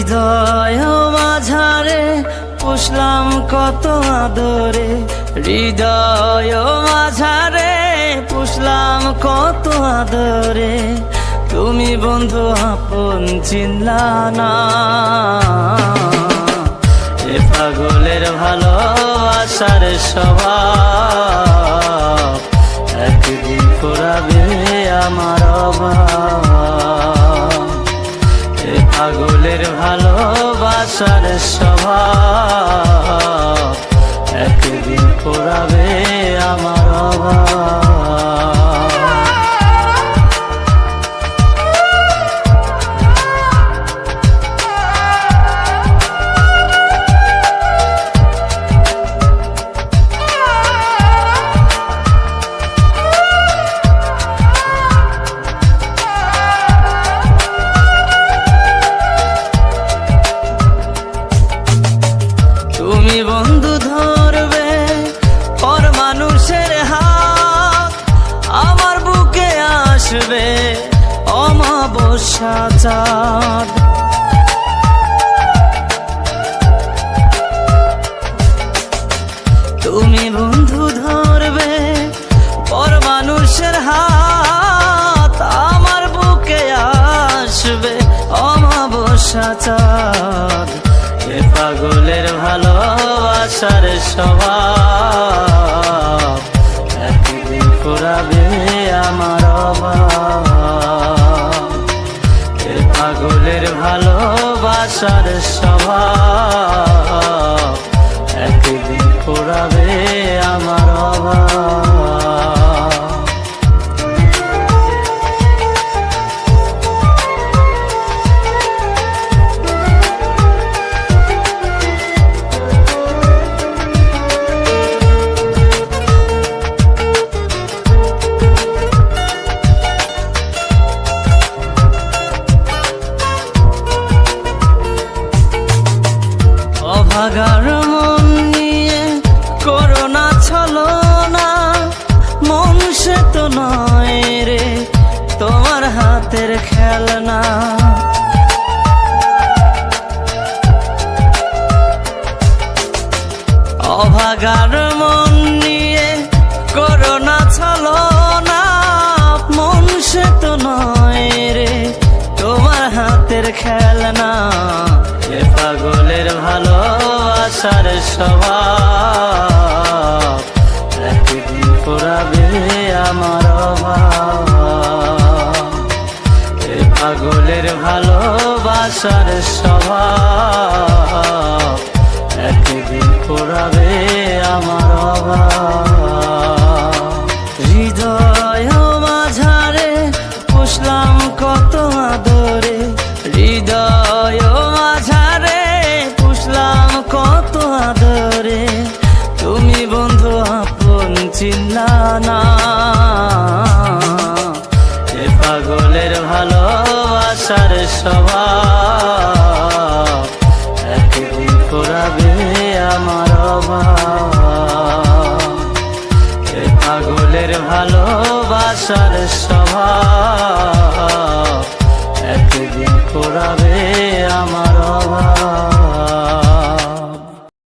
হৃদয় মাঝারে পুষলাম কত আদরে, হৃদয় মাঝারে পুষলাম কত আদরে, তুমি বন্ধু আপন চিনলা না। এ পাগলের ভালোবাসার স্বভাব একদিন ফুরাবে আমার অভাব। এ পাগলের ভালোবাসার স্বভাব একদিন ফুরাবে আমার অভাব। তুমি বন্ধু ধরবে পর মানুষের হাত, আমার বুকে আসবে অমাবস্যা চাঁদ। তুমি বন্ধু ধরবে পর মানুষের হাত, আমার বুকে আসবে অমাবস্যা চাঁদ। এ পাগলের ভালোবাসার স্বভাব একদিন ফুরাবে আমার অভাব। এ পাগলের ভালোবাসার স্বভাব একদিন ফুরাবে আমার অভাব। অভাগার মন নিয়ে করোনা ছলনা, মন সে তো নয় রে তোমার হাতের খেলনা। অভাগার মন নিয়ে করোনা ছলনা, মন সে তো নয় রে তোমার হাতের খেলনা। এ পাগলের ভালোবাসার স্বভাব একদিন ফুরাবে আমার অভাব। এ পাগলের ভালোবাসার স্বভাব একদিন ফুরাবে আমার অভাব। হৃদয় মাঝারে পুষলাম কত আদরে, হৃদয় মাঝারে পুষলাম কত আদরে, তুমি বন্ধু আপন চিনলা না। এ পাগলের ভালোবাসার স্বভাব একদিন ফুরাবে আমার অভাব। এ পাগলের ভালোবাসার স্বভাব